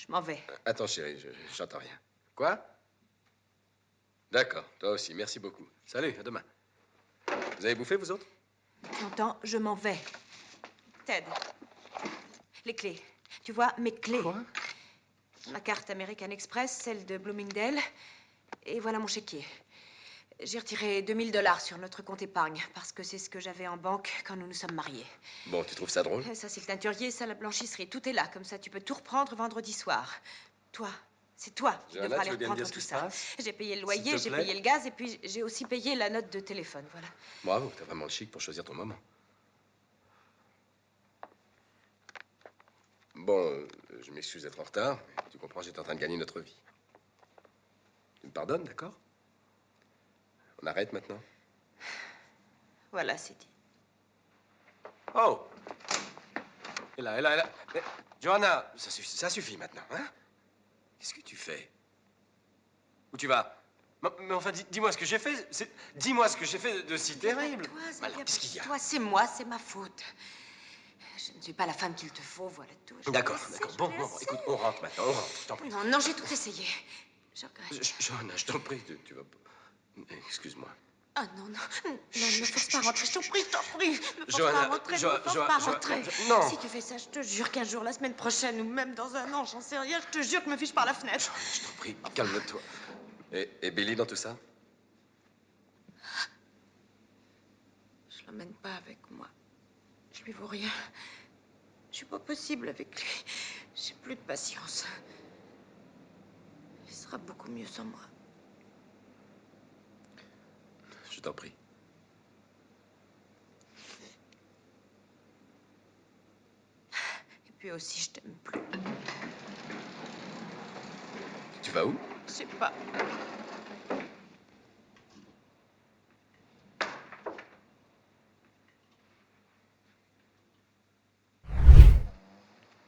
Je m'en vais. Attends, chérie, j'entends rien. Quoi? D'accord, toi aussi, merci beaucoup. Salut, à demain. Vous avez bouffé, vous autres? Tu entends? Je m'en vais. Ted, les clés. Tu vois, mes clés. Quoi? Ma carte American Express, celle de Bloomingdale. Et voilà mon chéquier. J'ai retiré 2000 $ sur notre compte épargne, parce que c'est ce que j'avais en banque quand nous nous sommes mariés. Bon, tu trouves ça drôle? Ça, c'est le teinturier, ça, la blanchisserie. Tout est là, comme ça, tu peux tout reprendre vendredi soir. Toi, c'est toi qui Johanna, devras tu aller veux bien me reprendre dire ce tout qui se ça. passe? J'ai payé le S'il loyer, te j'ai plaît? payé le gaz, et puis j'ai aussi payé la note de téléphone, voilà. Bravo, t'as vraiment le chic pour choisir ton moment. Bon, je m'excuse d'être en retard, mais tu comprends, j'étais en train de gagner notre vie. Tu me pardonnes, d'accord? On arrête maintenant? Voilà, c'est dit. Oh! Et là. Mais, Johanna, ça suffit maintenant, hein? Qu'est-ce que tu fais? Où tu vas? Mais enfin, dis-moi ce que j'ai fait. Dis-moi ce que j'ai fait de si terrible. Alors, qu'est-ce qu'il y a? Toi, c'est moi, c'est ma faute. Je ne suis pas la femme qu'il te faut, voilà tout. D'accord. Bon, écoute, on rentre maintenant, on rentre, je t'en prie. Non, j'ai tout essayé. Je regrette. Johanna, je t'en prie, tu vas pas... Excuse-moi. Ah non, ne force pas à rentrer, je t'en prie. Ne force Johanna, pas à rentrer, ne force pas à rentrer. Non. Si tu fais ça, je te jure qu'un jour, la semaine prochaine, ou même dans un an, j'en sais rien, je te jure que me fiche par la fenêtre. Johanna, je t'en prie, calme-toi. Et Billy dans tout ça? Je l'emmène pas avec moi. Je lui vaux rien. Je suis pas possible avec lui. J'ai plus de patience. Il sera beaucoup mieux sans moi. Je t'en prie. Et puis aussi, je t'aime plus. Tu vas où? Je sais pas.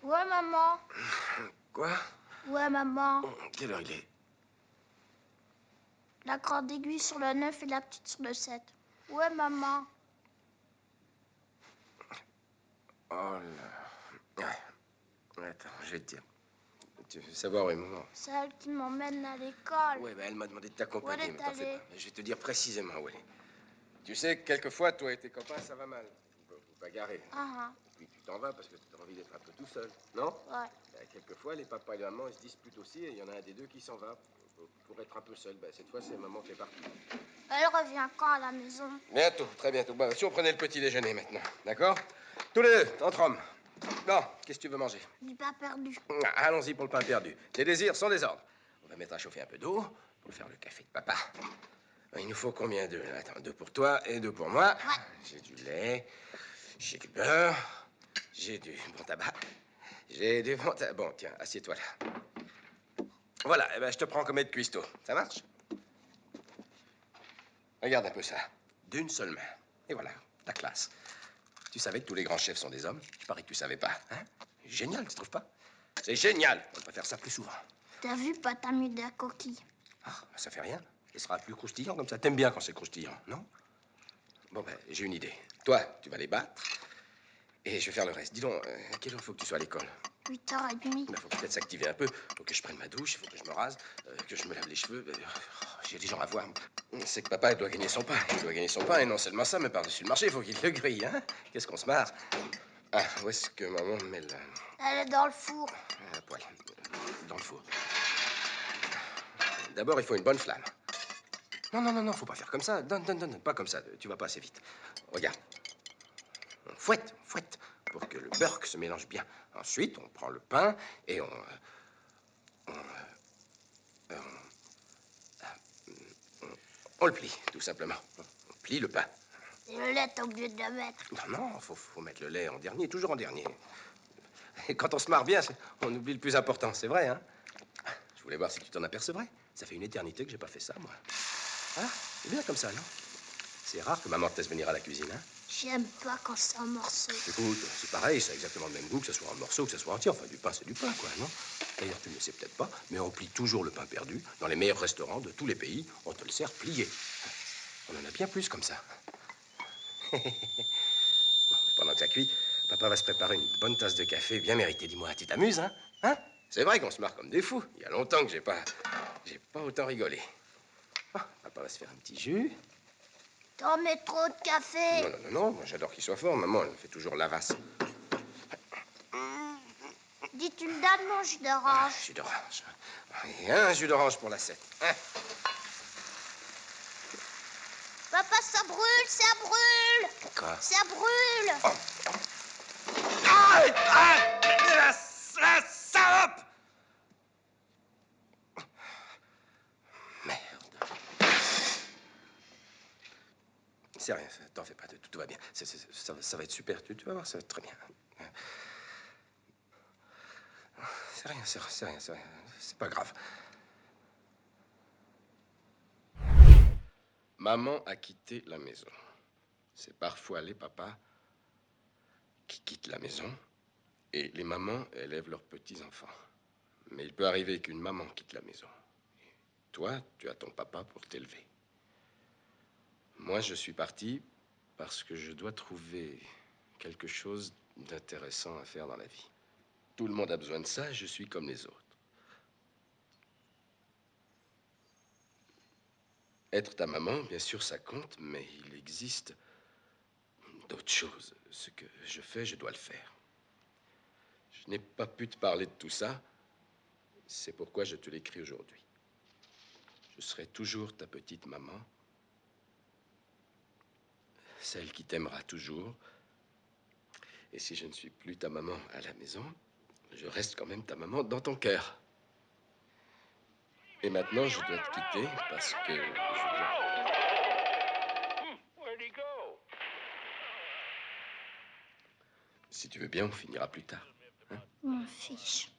Ouais, maman. Quoi? Ouais, maman. Quelle heure il est? La grande aiguille sur le 9 et la petite sur le 7. Ouais, maman. Oh là... Ouais. Attends, je vais te dire. Tu veux savoir où est maman? C'est elle qui m'emmène à l'école. Ouais, elle m'a demandé de Où t'accompagner, elle mais est t'en fais allée? pas. Je vais te dire précisément où elle est. Tu sais, quelquefois, toi et tes copains, ça va mal. Vous bagarrez. Ah, Et puis tu t'en vas parce que tu as envie d'être un peu tout seul, non? ouais. Quelquefois, les papas et les mamans, ils se disputent aussi et il y en a un des deux qui s'en va pour être un peu seul. Cette fois, c'est maman qui est partie. Elle revient quand à la maison? Bientôt, très bientôt. Bah, si on prenait le petit déjeuner maintenant, d'accord? Tous les deux, entre hommes. Bon, qu'est-ce que tu veux manger? Du pain perdu. Allons-y pour le pain perdu. Tes désirs sont des ordres. On va mettre à chauffer un peu d'eau pour faire le café de papa. Il nous faut combien d'œufs là? Attends, 2 pour toi et 2 pour moi. Ouais. J'ai du lait, j'ai du beurre, j'ai du bon tabac, j'ai du bon tabac. Bon, tiens, assieds-toi là. Voilà, eh ben, je te prends comme aide cuistot. Ça marche? Regarde un peu ça. D'une seule main. Et voilà, la classe. Tu savais que tous les grands chefs sont des hommes? Je parie que tu savais pas, hein? Génial, tu trouves pas? C'est génial. On devrait faire ça plus souvent. T'as vu, pas t'as mis de la coquille. Ah, ça fait rien. Ce sera plus croustillant comme ça. T'aimes bien quand c'est croustillant, non? Bon, ben, j'ai une idée. Toi, tu vas les battre. Et je vais faire le reste. Dis donc, à quelle heure faut que tu sois à l'école? 8h30. Il faut peut-être s'activer un peu. Faut que je prenne ma douche, faut que je me rase, que je me lave les cheveux. J'ai des gens à voir. C'est que papa, il doit gagner son pain. Il doit gagner son pain, et non seulement ça, mais par-dessus le marché, il faut qu'il le grille, hein? Qu'est-ce qu'on se marre? Ah, où est-ce que maman met le... Elle est dans le four. la poêle? Dans le four. D'abord, il faut une bonne flamme. Non, faut pas faire comme ça. Donne, pas comme ça. Tu vas pas assez vite. Regarde. On fouette, pour que le beurre se mélange bien. Ensuite, on prend le pain et on le plie, tout simplement. On plie le pain. Et le lait, t'es obligé de le mettre. Non, faut mettre le lait en dernier, toujours en dernier. Et quand on se marre bien, on oublie le plus important, c'est vrai, hein? Je voulais voir si tu t'en apercevrais. Ça fait une éternité que j'ai pas fait ça, moi. Ah, c'est bien comme ça, non? C'est rare que maman te laisse venir à la cuisine, hein? J'aime pas quand c'est en morceaux. Écoute, c'est pareil, ça a exactement le même goût, que ce soit en morceaux, que ce soit entier. Enfin, du pain, c'est du pain, quoi, non? D'ailleurs, tu ne le sais peut-être pas, mais on plie toujours le pain perdu. Dans les meilleurs restaurants de tous les pays, on te le sert plié. On en a bien plus comme ça. Bon, mais pendant que ça cuit, papa va se préparer une bonne tasse de café bien méritée. Dis-moi, tu t'amuses, hein? Hein? C'est vrai qu'on se marre comme des fous. Il y a longtemps que j'ai pas autant rigolé. Ah, papa va se faire un petit jus. T'en mets trop de café. Non, non, non, non, moi j'adore qu'il soit fort. Maman, elle me fait toujours la race. Dis, tu me donnes mon jus d'orange. Jus d'orange. Et un jus d'orange pour la 7. Papa, ça brûle, ça brûle. Quoi? Ça brûle. Oh. Arrête! Arrête! La salope! Merde. C'est rien, t'en fais pas, tout va bien. Ça va être super, tu vas voir, ça va être très bien. C'est rien, c'est rien, c'est pas grave. Maman a quitté la maison. C'est parfois les papas qui quittent la maison et les mamans élèvent leurs petits-enfants. Mais il peut arriver qu'une maman quitte la maison. Toi, tu as ton papa pour t'élever. Moi, je suis parti parce que je dois trouver quelque chose d'intéressant à faire dans la vie. Tout le monde a besoin de ça et je suis comme les autres. Être ta maman, bien sûr, ça compte, mais il existe d'autres choses. Ce que je fais, je dois le faire. Je n'ai pas pu te parler de tout ça. C'est pourquoi je te l'écris aujourd'hui. Je serai toujours ta petite maman. Celle qui t'aimera toujours. Et si je ne suis plus ta maman à la maison, je reste quand même ta maman dans ton cœur. Et maintenant, je dois te quitter parce que je dois... Si tu veux bien, on finira plus tard. Hein? M'en fiche.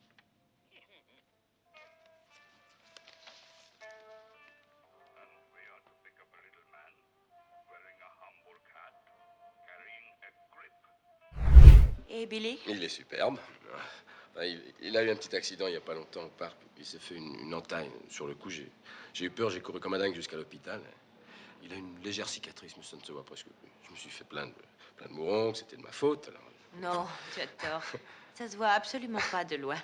Et Billy? Il est superbe. Enfin, il a eu un petit accident il n'y a pas longtemps au parc. Il s'est fait une entaille. Sur le coup, j'ai eu peur, j'ai couru comme un dingue jusqu'à l'hôpital. Il a une légère cicatrice, mais ça ne se voit presque plus. Je me suis fait plein de mourons, que c'était de ma faute. Alors... Non, tu as tort. Ça se voit absolument pas de loin.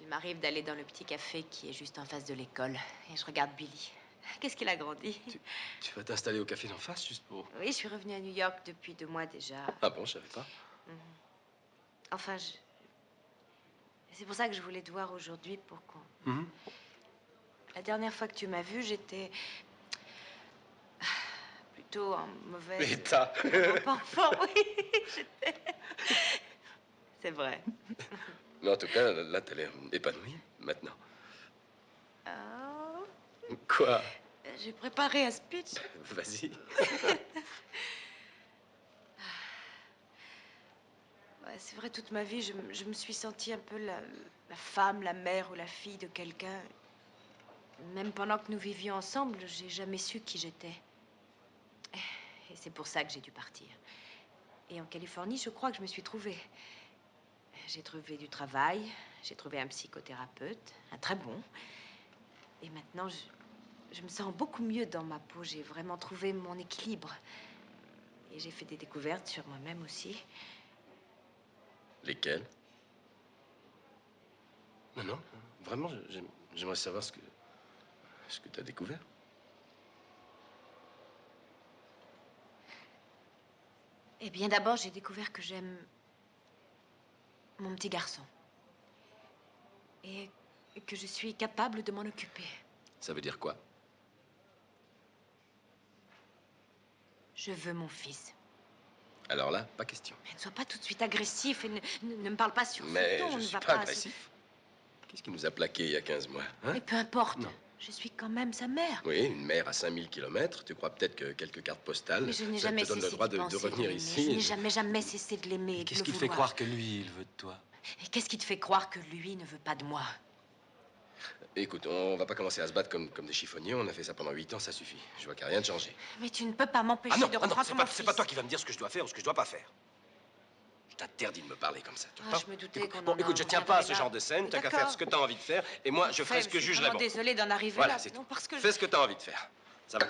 Il m'arrive d'aller dans le petit café qui est juste en face de l'école. Et je regarde Billy. Qu'est-ce qu'il a grandi. Tu vas t'installer au café d'en face, juste pour... Oui, je suis revenue à New York depuis 2 mois déjà. Ah bon, je savais pas. Enfin, c'est pour ça que je voulais te voir aujourd'hui pour qu'on... La dernière fois que tu m'as vue, j'étais... plutôt en mauvaise... État. Pas en forme, oui, j'étais... C'est vrai. Mais en tout cas, là, t'as l'air épanouie, maintenant. Oh, Quoi? j'ai préparé un speech. Vas-y. Ouais, c'est vrai, toute ma vie, je me suis sentie un peu la femme, la mère ou la fille de quelqu'un. Même pendant que nous vivions ensemble, j'ai jamais su qui j'étais. Et c'est pour ça que j'ai dû partir. Et en Californie, je crois que je me suis trouvée. J'ai trouvé du travail, j'ai trouvé un psychothérapeute, un très bon. Et maintenant, je me sens beaucoup mieux dans ma peau. J'ai vraiment trouvé mon équilibre. Et j'ai fait des découvertes sur moi-même aussi. Lesquels? Non, non, vraiment, j'aimerais savoir ce que t'as découvert. Eh bien, d'abord, j'ai découvert que j'aime mon petit garçon. Et que je suis capable de m'en occuper. Ça veut dire quoi? Je veux mon fils. Alors là, pas question. Mais ne sois pas tout de suite agressif et ne me parle pas sur ce Mais ton. je Ne suis va pas agressif. Qu'est-ce qui nous a plaqués il y a 15 mois, hein? Mais peu importe. Non. Je suis quand même sa mère. Oui, une mère à 5000 kilomètres. Tu crois peut-être que quelques cartes postales, Mais je n'ai ça jamais te donne le cessé droit d'y de penser, revenir l'aimer. ici. Je n'ai jamais cessé de l'aimer et de Qu'est-ce le qui te fait vouloir. croire que lui, il veut de toi? Et qu'est-ce qui te fait croire que lui ne veut pas de moi? Écoute, on va pas commencer à se battre comme des chiffonniers. On a fait ça pendant 8 ans, ça suffit. Je vois qu'il n'y a rien de changé. Mais tu ne peux pas m'empêcher de reprendre mon fils. C'est pas toi qui vas me dire ce que je dois faire ou ce que je dois pas faire. Je t'interdis de me parler comme ça. Tu Ah, entends? je me doutais qu'on Bon, en écoute, je tiens pas à ce reviendrait là. genre de scène. T'as qu'à D'accord. faire ce que t'as envie de faire. Et moi, je ferai ce que jugerait bon. Je suis vraiment désolée d'en arriver Voilà, là. c'est Non, tout. parce que Fais ce que t'as envie de faire. Ça va.